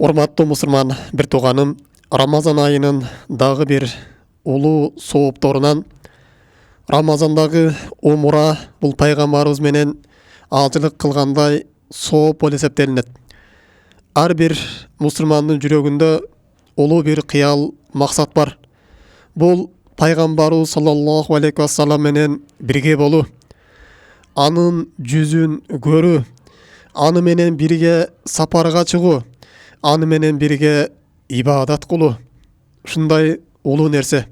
Урматтуу мусулман бир тууганым, Рамазан айынын дагы бир улуу соопторунан Рамазандагы умура бул пайгамбарыбыз менен ажылык кылгандай сооп болуп эсептелинет. Ар бир мусулмандын жүрөгүндө улуу бир кыял максат бар. Бул пайгамбарыбыз саллаллаху алейхи вассалам менен бирге болуу, анын жүзүн көрүү, аны менен бирге сапарга чыгуу, аны менен бирге ибадат кылуу. Ушундай улуу нерсе.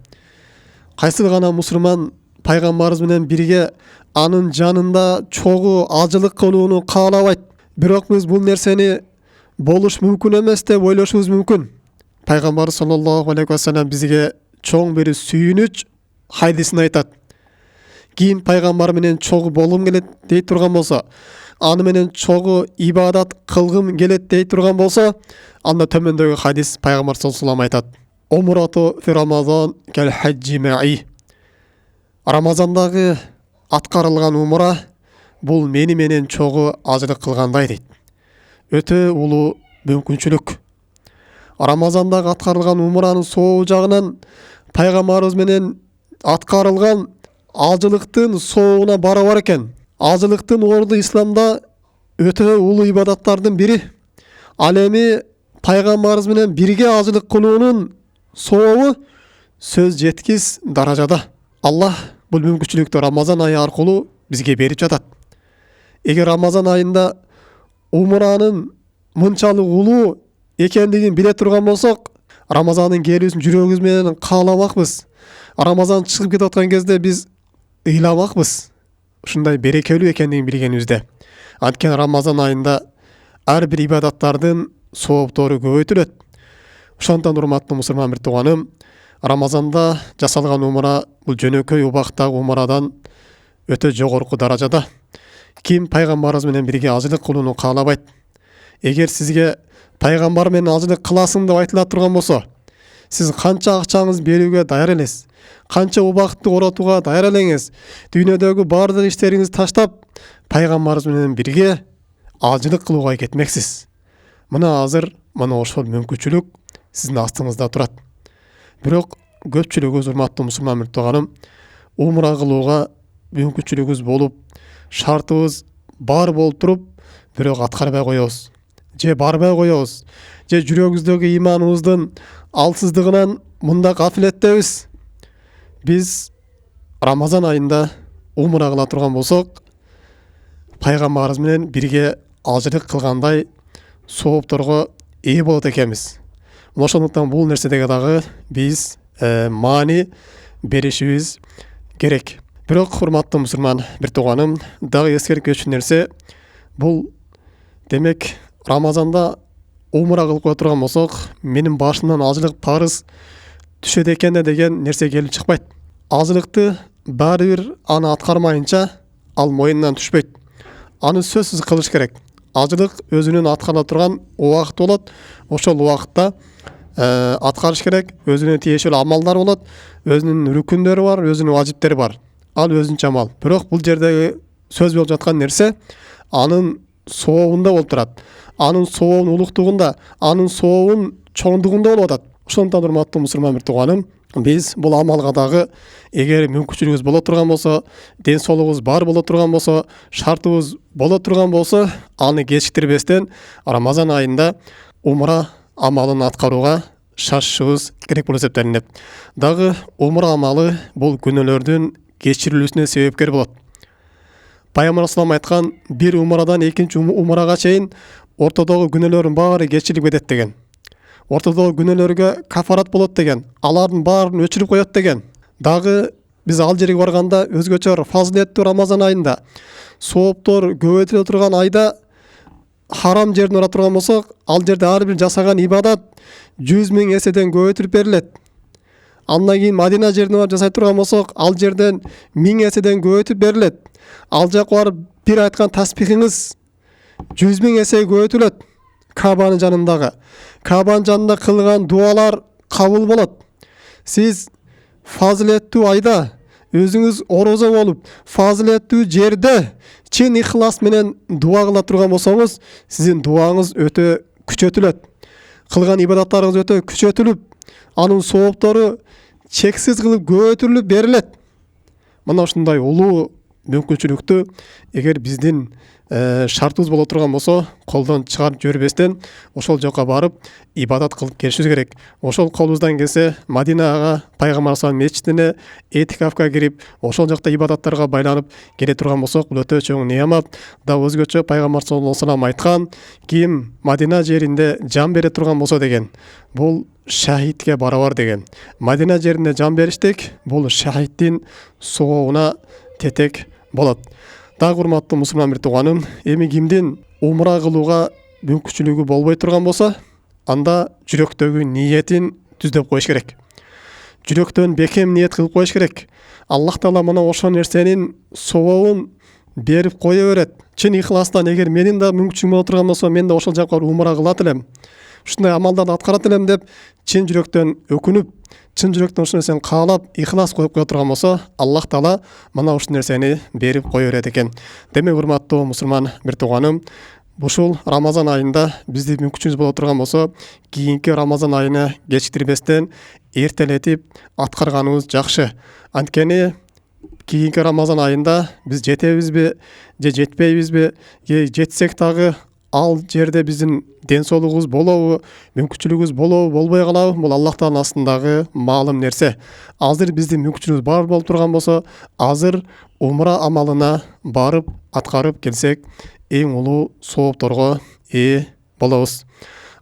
Кайсы гана мусулман пайгамбарыбыз менен бирге анын жанында чогуу ажылык кылууну каалабайт. Бирок биз бул нерсени болуш мүмкүн эмес деп ойлошубуз мүмкүн. Пайгамбар саллаллаху алейхи вассалам бизге чоң бир сүйүнүч хадисин айтат. Ким пайгамбар менен чогуу болгум келет дей турган болсо, аны менен чогуу ибадат кылгым келет дей турган болсо, анда төмөндөгү хадис пайгамбар саллаллаху алейхи вассалам айтат: "Умрату фи Рамазан кал хаджи маи." Рамазандагы аткарылган умра бул мени менен чогуу ажылык кылгандай дейт. Өтө улуу мүмкүнчүлүк. Рамазандагы аткарылган умранын сообу жагынан пайгамбарыбыз менен аткарылган ажылыктын сообуна барабар экен. Ажылыктын орду исламда өтө улуу ибадаттардын бири. Ал эми пайгамбарыбыз менен бирге ажылык кылуунун сообу сөз жеткис даражада. Аллах бул мүмкүнчүлүктү Рамазан айы аркылуу бизге берип жатат. Эгер Рамазан айында умранын мынчалык улуу экендигин биле турган болсок, Рамазандын келүүсүн жүрөгүбүз менен кааламакпыз. Рамазан чыгып кетип аткан кезде биз ыйламакпыз. Ушундай берекелүү экендигин билгенибизде. Анткени Рамазан айында ар бир ибадаттардын сооптору көбөйтүлөт. Ошондон урматтуу мусулман бир тууганым, Рамазанда жасалган умра бул жөнөкөй убактагы умрадан өтө жогорку даражада. Ким пайгамбарыбыз менен бирге ажылык кылууну каалабайт? Эгер сизге пайгамбар менен ажылык кыласың деп айтыла турган болсо, сиз канча акчаңызды берүүгө даяр элесиз? Канча убакытты оратууга даяр элеңиз? Дүйнөдөгү бардык иштериңизди таштап, пайгамбарыбыз менен бирге ажылык кылууга кетмексиз. Мына азыр мына ошол мүмкүнчүлүк сиздин астыңызда турат. Бирок көпчүлүгүбүз, урматтуу мусулман бир тууганым, умра кылууга мүмкүнчүлүгүбүз болуп, шартыбыз бар болуп туруп, бирок аткарбай коебуз. Же барбай коебуз. Же жүрөгүбүздөгү ыйманыбыздын алсыздыгынан мында гафилеттебиз. Биз Рамазан айында умра кыла турган болсок, пайгамбарыбыз менен бирге ажылык кылгандай соопторго ээ болот экенбиз. Ошондуктан бул нерседеги дагы биз маани беришибиз керек. Бирок урматтуу мусулман бир тууганым, дагы эскерткү нерсе бул, демек Рамазанда умра кылып кое турган болсок, менин башымдан ажылык парыз түшөт экен деген нерсе келип чыкпайт. Ажылыкты баары бир аны аткармайынча ал моюндан түшпөйт. Аны сөзсүз кылыш керек. Ажылык өзүнүн аткарыла турган убакыты болот. Ошол убакытта аткарыш керек. Өзүнө тиешелүү амалдар болот. Өзүнүн рүкүндөрү бар, өзүнүн важиптери бар. Ал өзүнчө амал. Бирок бул жердеги сөз болуп жаткан нерсе анын сообунда болуп турат. Анын сообунун улуктугунда, анын сообунун чоңдугунда болуп атат. Ошондон урматтуу мусулман бир тууганым, биз бул амалга дагы эгер мүмкүнчүлүгүбүз боло турган болсо, ден соолугубуз бар боло турган болсо, шартыбыз боло турган болсо, аны кечиктирбестен Рамазан айында умра амалын аткарууга шашышыбыз керек болуп эсептелинет. Дагы умра амалы бул күнөөлөрдүн кечирилүүсүнө себепкер болот. Пайгамбар салам айткан, бир умрадан экинчи умрага чейин ортодогу күнөөлөрдүн баары кечирилип кетет деген. Ортодогу күнөөлөргө кафарат болот деген. Алардын баарын өчүрүп коет деген. Дагы биз ал жерге барганда өзгөчө фазилеттүү Рамазан айында сооптор көбөйтүлө турган айда харам жерден ора турган болсок, ал жерде ар бир жасаган ибадат 100 000 эседен көбөйтүлүп берилет. Андан кийин Мадина жерине барып жасай турган болсок, ал жерден 1000 эседен көбөйтүп берилет. Ал жака барып бир айткан тасбихиңиз 100 000 эсе көбөйтүлөт. Кабанын жанындагы. Кабанын жанында кылган дуалар кабыл болот. Сиз фазилеттүү айда өзүңүз орозо болуп, фазилеттүү жерде чын ихлас менен дуа кыла турган болсоңуз, сиздин дуаңыз өтө күчөтүлөт. кылган ибадаттарыңыз өтө күчөтүлүп, анын сооптору чексиз кылып көбөйтүлүп берилет. Мына ушундай улуу мүмкүнчүлүктү эгер биздин шартыбыз боло турган болсо, колдон чыгарып жибербестен ошол жака барып ибадат кылып келишибиз керек. Ошол колубуздан келсе, Мадинага, пайгамбар саллаллаху алейхи месчитине этикафка кирип, ошол жакта ибадаттарга байланып келе турган болсок, бул өтө чоң неамат. Да өзгөчө пайгамбар саллаллаху алейхи вассалам айткан, ким Мадина жеринде жан бере турган болсо деген, бул шахидке барабар деген. Мадина жеринде жан бериштик, бул шахиддин соогуна тетек болот. Дагы урматтуу мусулман бир тууганым, эми кимдин умра кылууга мүмкүнчүлүгү болбой турган болсо, анда жүрөктөгү ниетин түздөп коюш керек. Жүрөктөн бекем ниет кылып коюш керек. Аллах Таала мына ошол нерсенин сообун берип кое берет. Чын ихластан эгер менин да мүмкүнчүлүгүм боло турган болсо, мен да ошол жака умра кылат элем, ушундай амалдарды аткарат элем деп чын жүрөктөн өкүнүп, чын жүрөктөн ушул нерсени каалап, ихлас коюп кое турган болсо, Аллах Таала мына ушул нерсени берип кое берет экен. Демек, урматтуу мусулман бир тууганым, ушул Рамазан айында бизди мүмкүнчүлүгүбүз боло турган болсо, кийинки Рамазан айына кечиктирбестен эртелетип аткарганыбыз жакшы. Анткени кийинки Рамазан айында биз жетебизби же жетпейбизби, же жетсек дагы ал жерде биздин ден соолугубуз болобу, мүмкүнчүлүгүбүз болобу, болбой калабы, бул Аллах Тааланын астындагы маалым нерсе. Азыр биздин мүмкүнчүлүгүбүз бар болуп турган болсо, азыр умра амалына барып аткарып келсек, эң улуу соопторго ээ болобуз.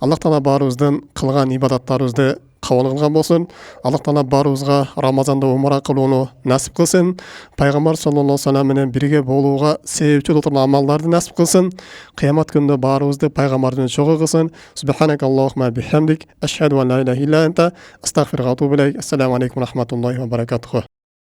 Аллах Таала баарыбыздын кылган ибадаттарыбызды кабыл кылган болсун. Аллах Таала баарыбызга Рамазанда умра кылууну насип кылсын. Пайгамбар саллаллаху алейхи вассалам менен бирге болууга себепчи боло турган амалдарды насип кылсын. Кыямат күнүндө баарыбызды пайгамбардын чогуу кылсын. Субханак Аллахумма бихамдик, ашхаду ан ла илаха илля анта, астагфирука ва атубу илейк. Ассаламу алейкум ва рахматуллахи ва баракатуху.